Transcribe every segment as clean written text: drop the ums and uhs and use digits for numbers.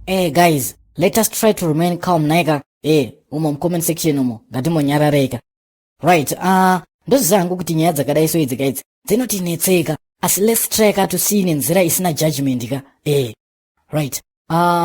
Guys, let us try to remain calm naika. Umo comment section umo ngati monyarareka. Right, ndozi zangu kuti nyaya dzakadai so idzi guys dzinotinetseka, asi let's try to see nenzira isina judgment ka. Right.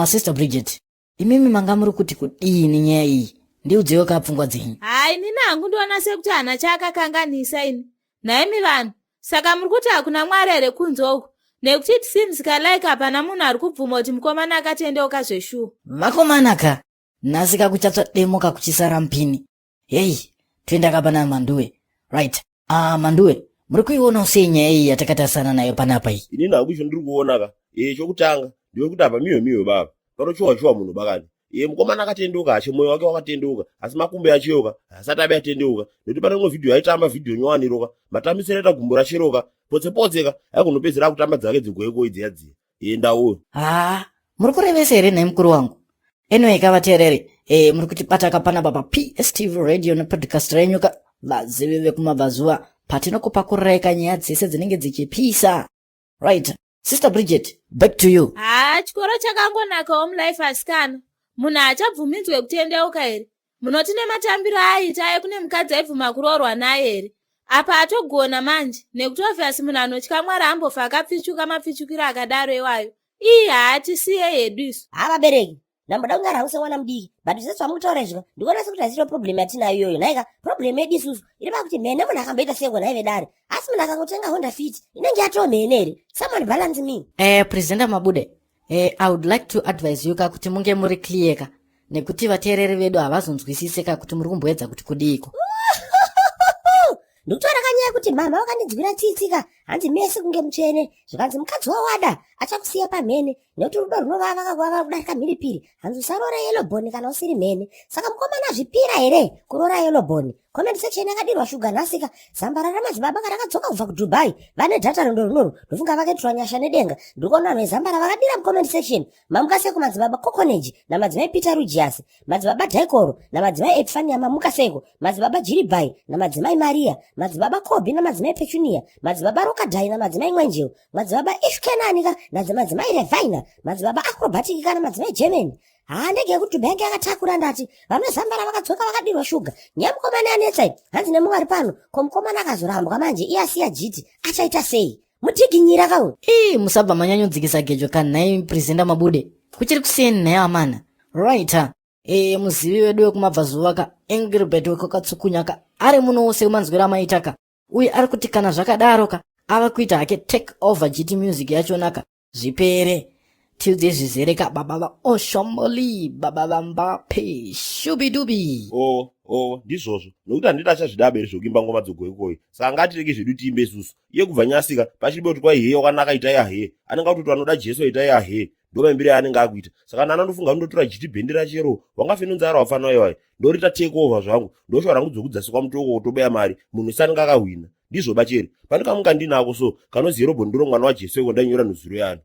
Sister Bridget, imimi mangamuri kuti kudini nyaya iyi ndiudzewo kapfungwa dzenyu. Hai, nini hangu ndiona sekuti hana chakakanganisa ini. Naimi vanhu, saka muri kuti hakuna Mwari here kunze uku. Nekuti it seems like hapana munhu ari kubvuma kuti mukomana akatendeuka zveshuwa. Makomanaka, nhasi kakuchatsva demo kakuchisara mpini. Hey, toenda kapana Manduwe. Right. Manduwe, muri kuiona sei nyaya iyi yatakatasana nayo panapa iyi? Inini hakucho ndiri kuona ka. Chokutanga ndiwe kuti apa miyo baba. Panochowa munhu bakani. Mukomana akatendeuka ache moyo wake wakatendeuka, asi makumbo acheoka asati abe atendeuka. Nekuti pane imwe video yaitamba video nyowaniroka, matambisireta gumbo racheroka, potseka aikunopedzera kutamba dzake dzigweko idziyadziya. Ndawo. Muri kurevesa here nai mukuru wangu. Anyway kavateereri, muri kutibata kapana baba PSTV radio na podcast renyu ka Vazivi vekumabva Zuva, patinokupa kureka nyaya dzese dzinenge dzichipisa. Right. Sister Bridget, back to you. Chikoro chakangonaka home life asikana. Munhu achabvumidzwe kutendeuka here. Munoti nematambiro aita kune mukadzi aibvuma kuroorwa naye here. Apa atogona manje, nekuti obviously munhu anotya Mwari ambofa akapfichuka mapfichukiro akadaro iwayo. Haatisiye hedu isu. Vabereki, namboda kungara usemwana mudiki, but zvisetswa mutaura izvo, ndikuona sekuti hasiro problem yatinayo iyoyo. Naika problem yedu isusu iri pakuti mhene munhu akamboita seko naive dare, asi munhu akangotenga Honda Fit inenge yatoo mhene here. Someone balance me. Presenter Mabude, I would like to advise you kuti munge muri clear ka, nekuti vateereri vedu havazonzwisise ka kuti muri kumboedza kuti kudiko. Ndikutora kanyaya kuti mama wakandidzivira tsitsika, hanzi mese kunge mutsvene, zvikanzi mukadzi wawada achakusiya pamhene, nekuti rudo runovava kakuvava kudarika mhiripiri, hanzi usaroora yellow bone kana usiri mhene. Saka mukomana zvipira here kuroora yellow bone. Comment section yakadirwa shuga nhasika, zambara ramadzibaba karakadzoka kubva kuDubai, vane dhata rondo runoru, ndofunga vakaitwa nyasha nedenga. Ndikuona vanhu vezambara vakadira mucomment section, mamukaseko madzibaba Kokoneji namadzimai Peter Rujias, madzibaba Daikoro namadzimai Epifania mamukaseko, madzibaba Jiribai namadzimai Maria, madzibaba Kobi namadzimai Petunia, madzibaba Rokadhai namadzimai Mwenjeu, madzibaba Ishkenanika namadzimai Revaina, madzibaba Acrobatic namadzimai German. Ndege kuti bank yakatakura ndati vanozambara vakadzoka vakadirwa shuga. Nyamukomana anetsai hanzi nemwari pano komukomana akazorambwa manje iyasiya jiti achaita sei? Mutiginyira kawo. Musabva manyanyodzikisa gejo kanai presenter Mabude. Kuchiri kusiyeni naye amana. Right. Muzivi wedu wekumabva Zuva ka Engelbert wekakatsukunyaka ari muno wose umanzwira maitaka. Uye ari kuti kana zvakadaro ka ava kuita hake take over GT music yachonaka zvipere. Tuesday zvizereka baba Oshomboli baba Mbappe shubidubi. Ndizvozvo. Nokuti handida chazvidabere zvokimba ngoma dzogwekoi. Saka ngatireke zvedu tiimbe isusu. Iye kubva nyasika pachiripo kuti kwai heye wakanaka itai yahe. Anenge kuti anoda Jesu itai yahe. Ndo maimbire aanenge akuita. Saka nana ndofunga ndotora GT bhendera chero. Wangafenonzara wafana wayo. Ndorita take over zvangu. Ndoshora rangu dzokudzasikwa mutoko kutobeya mari. Munhu isanenge akahwina. Ndizvo bachere. Pane kamunga ndinako so kanozi robo ndiro mwana waJesu ekondanyora nuzuro yano.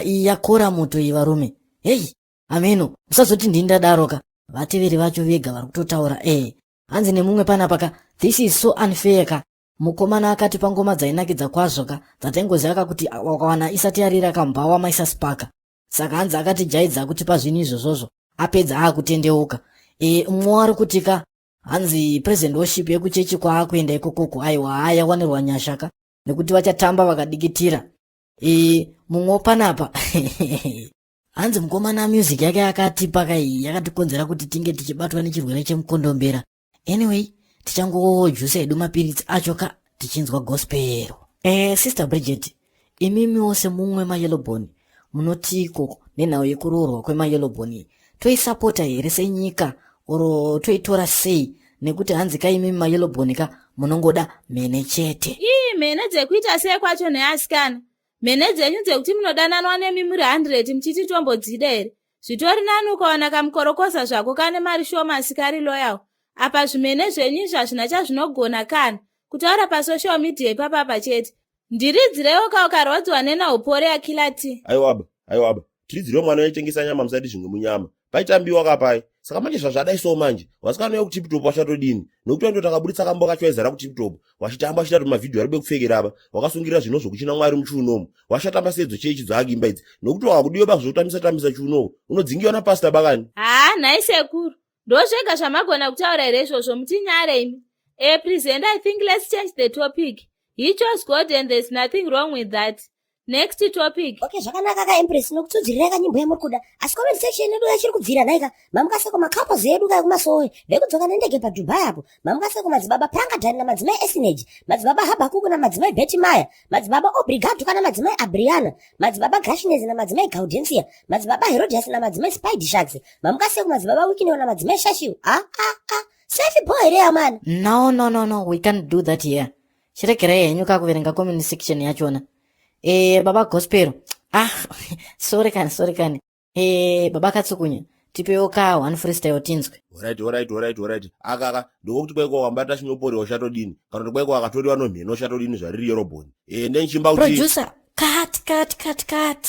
Yakora moto iyi varume. Hey, ameno, musazoti ndindadaroka. Vateveri vacho vega vari kutotaura. Hanzi nemumwe panapa ka, this is so unfair ka. Mukomana akati pangoma dzainakidza kwazvo ka, dzataingoziva kuti wakawana isati yarira kambawa maisa spaka. Saka hanzi akati jaidza kuti pazvinhu izvozvo apedza akutendeuka. Umwe ari kuti ka, hanzi present worship yekuchechi kwaakuenda ikokoko aiwa ayawanirwa nyasha ka, nekuti vachatamba vakadikitira. Mumwe panapa hanzi mukomana music yake yakatipa kai yakatikonzera kuti tinge tichibatwa nechirwere chemukondombera. Anyway, tichangojusa edu mapiritsi acho ka tichinzwa gospel. Sister Bridget, imimi wose mumwe mayellow munotiko nenhau yekuroorwa kwemayellow bone toisapota here senyika oro toitora sei? Nekuti hanzi ka imimi mayellow bone ka munongoda mhene chete. Mhene dzekuita sei kwacho neasikana? Mhene dzenyu dzekuti munodananwa nemimuri 100 muchiti tombodzida here? Zvitori nani ukaona kamukorokosa zvako kane mari shoma asikarilo yawo. Apa zvimene zvenyu zvazvina chazvinogona kana kutaura pasocial media ipapa chete. Ndiridzirewo ukarwadziwa nenaupore yakilati. Aiwaba. Tiridzirewo mwana waitengesa nyama musati zvimwe munyama. Paitambiwa kapai. saka manje zvazvadaiso manje wasikanoya kutiptop wachatodini nokuti wando takaburitsa kambo kacho aizara kutiptop wachitamba achitatu mavhidhiyo ari bekupfekera apa wakasungirira zvino zvokuchina mwari muchiunomu washatamba sedzo chechi dzaakimba idzi nokuti wakakudiwa pakuzotambisa chiunowu unodzingiwa napasta bakani. nhai sekuru ndozvega zvamagona kutaura here izvozvo mutinyare imi. Present, I think let's change the topic. He chose God and there's nothing wrong with that. Next topic. Okay, zvakanaka ka Empress nokutsudzirira kanyimbo yamuri kuda. Asi comment section yedu yachiri kubvira naika. Mamukaseko makapo zedu ka kumasowe. Vekudzoka nendege pa Dubai apo. Mamukaseko madzibaba Prankadani na madzimai Esinage. Madzibaba Habakuku na madzimai Betty Maya. Madzibaba Obrigado kana madzimai Abriana. Madzibaba Gashinez na madzimai Gaudensia. Madzibaba Herodias na madzimai Spidey Sharks. Mamukaseko madzibaba Wikinewa na madzimai Shashiu. Safe boy rea man. No, we can't do that here. Shirekerei henyu kakuverenga comment section yachona. Baba Gospel. Sorry kani. Baba Katsukunya. Tipewo ka one freestyle tinzwe. Alright. Akaka ndokuti kweko wambata chinyopori washatodini. Kana kuti kweko akatoriwa nomheno washatodini zvariri yoroboni. Ndenchimba kuti producer cut.